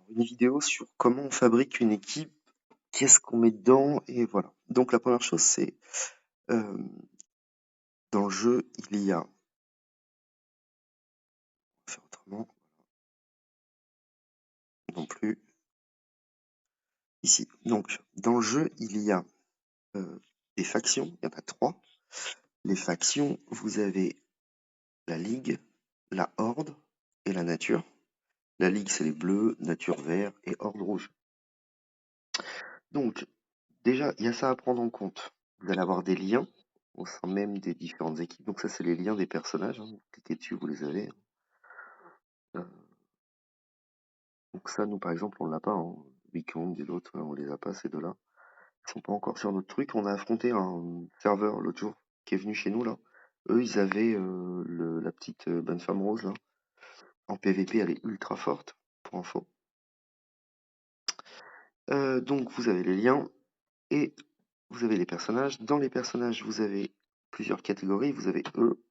une vidéo sur comment on fabrique une équipe, qu'est-ce qu'on met dedans, et voilà. Donc la première chose, c'est euh, dans le jeu, il y a, on va faire autrement, non plus, ici. Donc dans le jeu, il y a des factions, il y en a 3. Les factions, vous avez la Ligue, la Horde et la Nature. La Ligue, c'est les bleus, Nature vert et Horde rouge. Donc, déjà, il y a ça à prendre en compte. Vous allez avoir des liens au sein même des différentes équipes. Donc ça, c'est les liens des personnages. Vous cliquez dessus, vous les avez. Euh, donc ça, nous, par exemple, on l'a pas. Weekend et l'autre, on les a pas, ces deux-là. Ils sont pas encore sur notre truc. On a affronté un serveur l'autre jour qui est venu chez nous, là. Eux, ils avaient la petite bonne femme rose, là. En PVP, elle est ultra forte, pour info. Donc, vous avez les liens et vous avez les personnages. Dans les personnages, vous avez plusieurs catégories. Vous avez eux,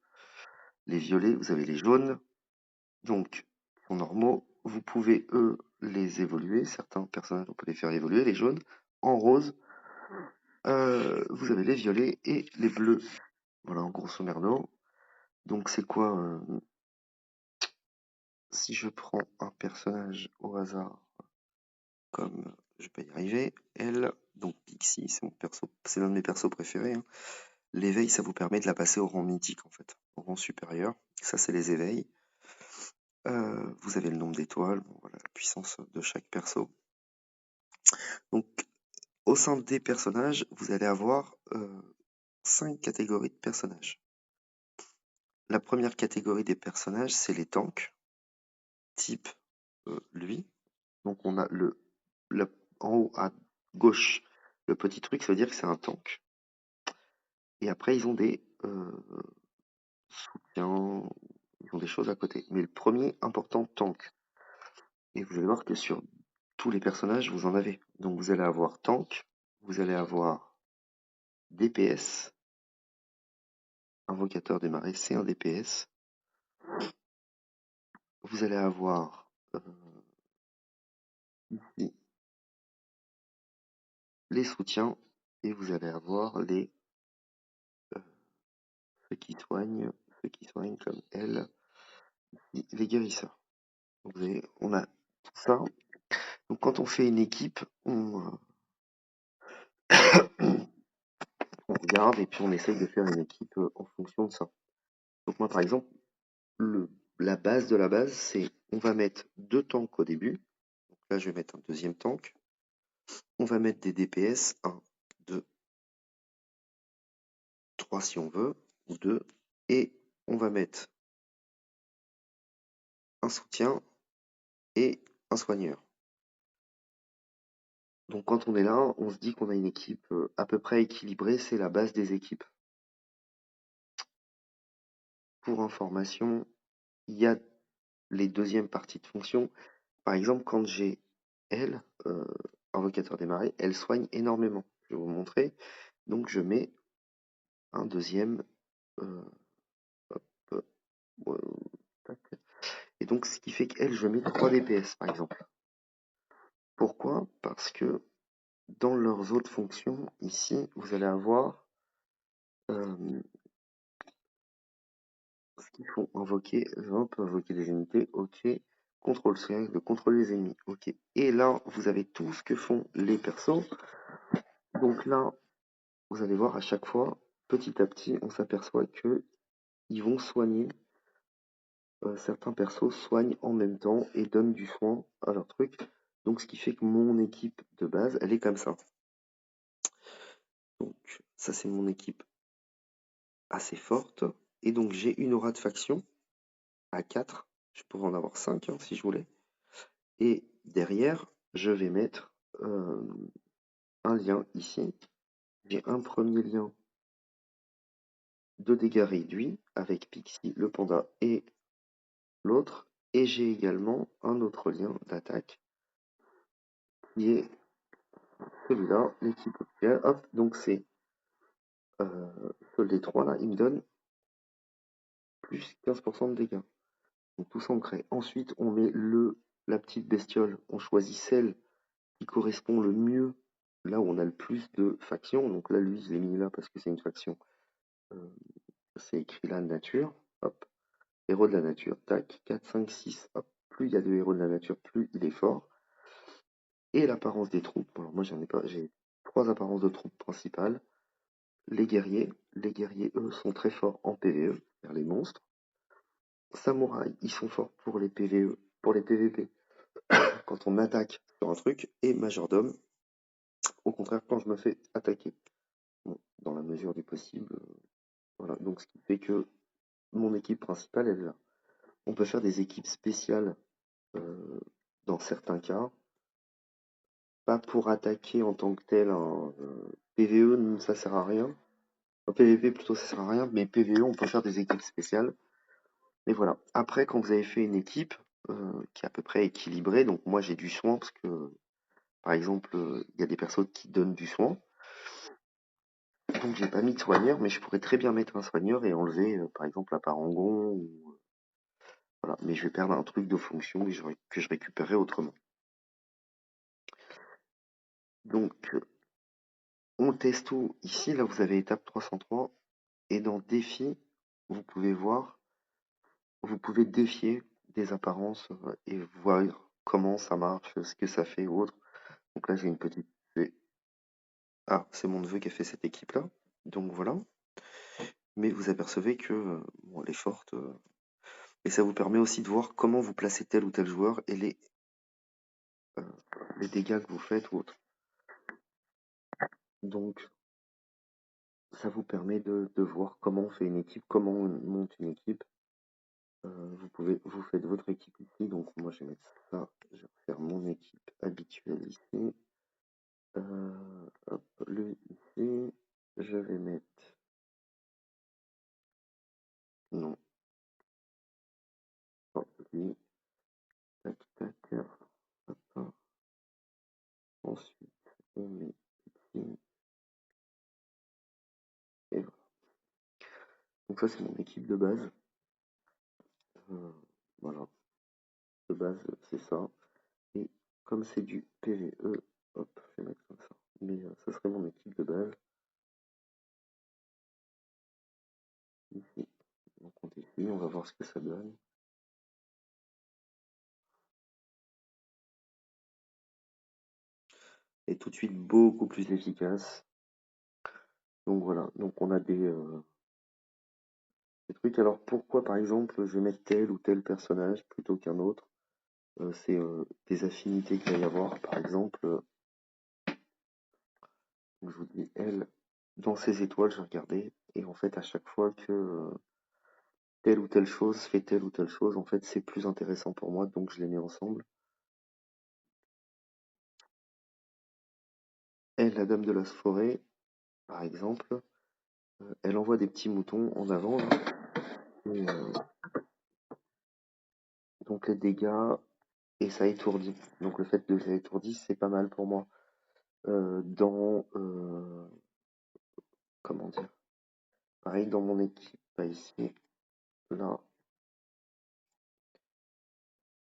les violets, vous avez les jaunes. Donc, ils sont normaux. Vous pouvez, eux, les évoluer. Certains personnages, on peut les faire évoluer. Les jaunes. En rose, vous avez les violets et les bleus. Voilà, en grosso merdo. Donc, c'est quoi si je prends un personnage au hasard, comme je vais pas y arriver, elle, donc Pixie, c'est mon perso, c'est l'un de mes persos préférés. Hein. L'éveil, ça vous permet de la passer au rang mythique, en fait, au rang supérieur. Ça, c'est les éveils. Vous avez le nombre d'étoiles, bon, voilà, la puissance de chaque perso. Donc, au sein des personnages, vous allez avoir 5 catégories de personnages. La première catégorie des personnages, c'est les tanks, type lui. Donc, on a en haut à gauche, le petit truc, ça veut dire que c'est un tank. Et après, ils ont des soutiens, ils ont des choses à côté. Mais le premier important, tank. Et vous allez voir que sur tous les personnages, vous en avez. Donc vous allez avoir tank, vous allez avoir DPS, invocateur démarré, c'est un DPS. Vous allez avoir ici les soutiens et vous allez avoir ceux qui soignent comme elle, les guérisseurs. Donc on a tout ça. Donc quand on fait une équipe, on regarde et puis on essaye de faire une équipe en fonction de ça. Donc moi par exemple, la base de la base, c'est on va mettre 2 tanks au début. Donc là, je vais mettre un deuxième tank. On va mettre des DPS, 1, 2, 3 si on veut, ou 2. Et on va mettre un soutien et un soigneur. Donc quand on est là, on se dit qu'on a une équipe à peu près équilibrée, c'est la base des équipes. Pour information, il y a les deuxièmes parties de fonction. Par exemple, quand j'ai elle, invocateur démarré, elle soigne énormément. Je vais vous montrer. Donc je mets un deuxième. Hop, tac. Et donc ce qui fait qu'elle, je mets 3 DPS par exemple. Pourquoi? Parce que dans leurs autres fonctions, ici, vous allez avoir ce qu'ils font invoquer, on peut invoquer des unités, ok. Contrôle cercle, de contrôler les ennemis, ok. Et là, vous avez tout ce que font les persos. Donc là, vous allez voir à chaque fois, petit à petit, on s'aperçoit que ils vont soigner. Certains persos soignent en même temps et donnent du soin à leur truc. Donc ce qui fait que mon équipe de base, elle est comme ça. Donc ça c'est mon équipe assez forte. Et donc j'ai une aura de faction à 4. Je pourrais en avoir 5 si je voulais. Et derrière, je vais mettre un lien ici. J'ai un premier lien de dégâts réduits avec Pixie, le panda et l'autre. Et j'ai également un autre lien d'attaque qui est celui-là, l'équipe officielle. Hop, donc c'est seul des 3 là, il me donne plus 15% de dégâts. Donc tout ça on crée. Ensuite on met le la petite bestiole, on choisit celle qui correspond le mieux là où on a le plus de factions. Donc là, lui, je l'ai mis là parce que c'est une faction. C'est écrit là, nature. Hop. Héros de la nature. Tac. 4, 5, 6. Hop. Plus il y a de héros de la nature, plus il est fort. Et l'apparence des troupes. Alors moi, j'en ai pas. J'ai 3 apparences de troupes principales. Les guerriers. Les guerriers, eux, sont très forts en PvE, vers les monstres. Samouraïs, ils sont forts pour les PvE, pour les PvP. Quand on attaque sur un truc. Et majordome, au contraire, quand je me fais attaquer. Bon, dans la mesure du possible. Voilà. Donc ce qui fait que mon équipe principale, elle est là. On peut faire des équipes spéciales dans certains cas. Pas pour attaquer en tant que tel un PvE, ça sert à rien. Un PvP plutôt, ça sert à rien, mais PvE, on peut faire des équipes spéciales. Et voilà. Après, quand vous avez fait une équipe qui est à peu près équilibrée, donc moi j'ai du soin parce que, par exemple, il y a des personnes qui donnent du soin. Donc j'ai pas mis de soigneur, mais je pourrais très bien mettre un soigneur et enlever, par exemple, un parangon. Voilà. Mais je vais perdre un truc de fonction que je récupérerai autrement. Donc, on teste tout. Ici, là, vous avez étape 303. Et dans défi, vous pouvez voir, vous pouvez défier des apparences et voir comment ça marche, ce que ça fait ou autre. Donc là, j'ai une petite... Ah, c'est mon neveu qui a fait cette équipe-là. Donc voilà. Mais vous apercevez que bon, elle est forte. Et ça vous permet aussi de voir comment vous placez tel ou tel joueur et les dégâts que vous faites ou autre. Donc, ça vous permet de voir comment on fait une équipe, comment on monte une équipe. Vous faites votre équipe ici. Donc moi, je vais mettre ça. Je vais faire mon équipe habituelle ici. Hop, lui ici. Je vais mettre... Non. Hop, lui. Tac, tac. Hop. Ensuite, on met ici. Et voilà. Donc ça, c'est mon équipe de base. Voilà. De base, c'est ça. Et comme c'est du PvE, hop, je vais mettre comme ça. Mais ça serait mon équipe de base. Ici. Donc on définit, on va voir ce que ça donne. Et tout de suite beaucoup plus efficace. Donc voilà, donc on a des trucs. Alors pourquoi par exemple je vais mettre tel ou tel personnage plutôt qu'un autre? C'est des affinités qu'il va y avoir. Par exemple, je vous dis elle, dans ses étoiles, j'ai regardé, et en fait à chaque fois que telle ou telle chose fait telle ou telle chose, en fait c'est plus intéressant pour moi, donc je les mets ensemble. Elle, la dame de la forêt, par exemple, elle envoie des petits moutons en avant, là, et, donc les dégâts, et ça étourdit. Donc le fait que ça étourdit, c'est pas mal pour moi. Comment dire? Pareil dans mon équipe, pas ici, là.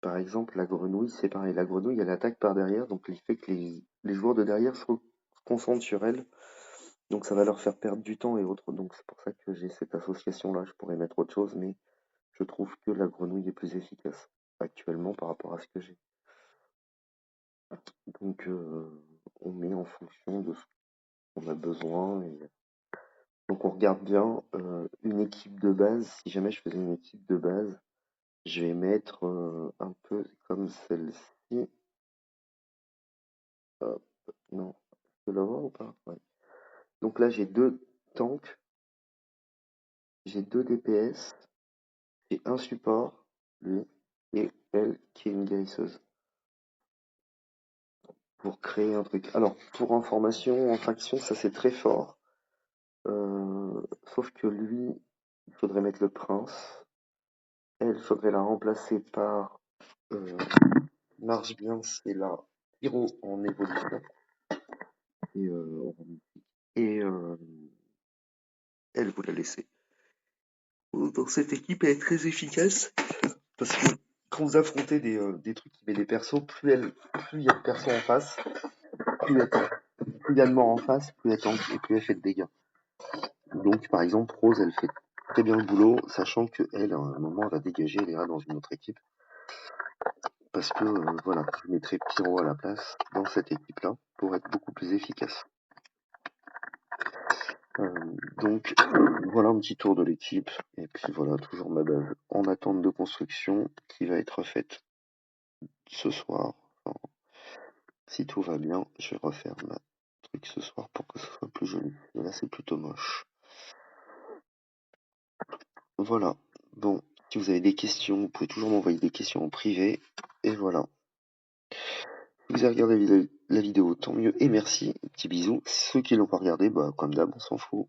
Par exemple, la grenouille, c'est pareil. La grenouille, elle attaque par derrière, donc il fait que les joueurs de derrière se concentrent sur elle. Donc ça va leur faire perdre du temps et autres. Donc c'est pour ça que j'ai cette association-là. Je pourrais mettre autre chose, mais je trouve que la grenouille est plus efficace actuellement par rapport à ce que j'ai. Donc on met en fonction de ce qu'on a besoin. Donc on regarde bien une équipe de base. Si jamais je faisais une équipe de base, je vais mettre un peu comme celle-ci. Hop, non, je peux l'avoir ou pas? Ouais. Donc là, j'ai 2 tanks, j'ai 2 DPS, j'ai un support, lui, et elle qui est une guérisseuse. Pour créer un truc. Alors, pour information, en faction, ça c'est très fort. Sauf que lui, il faudrait mettre le prince. Elle, il faudrait la remplacer par... marche bien, c'est la héros en évolution. Et elle, vous la laissez. Dans cette équipe, elle est très efficace parce que quand vous affrontez des trucs qui mettent des persos, plus il y a de persos en face, plus il y a plus il y a de morts en face, plus elle tank et plus elle fait de dégâts. Donc par exemple, Rose, elle fait très bien le boulot, sachant que elle, à un moment, elle va dégager, elle ira dans une autre équipe. Parce que voilà, je mettrai Pyro à la place dans cette équipe-là pour être beaucoup plus efficace. Donc voilà un petit tour de l'équipe. Et puis voilà, toujours ma base en attente de construction qui va être faite ce soir. Enfin, si tout va bien, je vais refaire ma truc ce soir pour que ce soit plus joli. Et là, c'est plutôt moche. Voilà. Bon, si vous avez des questions, vous pouvez toujours m'envoyer des questions en privé. Et voilà. Si vous avez regardé la vidéo, tant mieux et merci. Petit bisou. Ceux qui l'ont pas regardé, bah, comme d'hab, on s'en fout.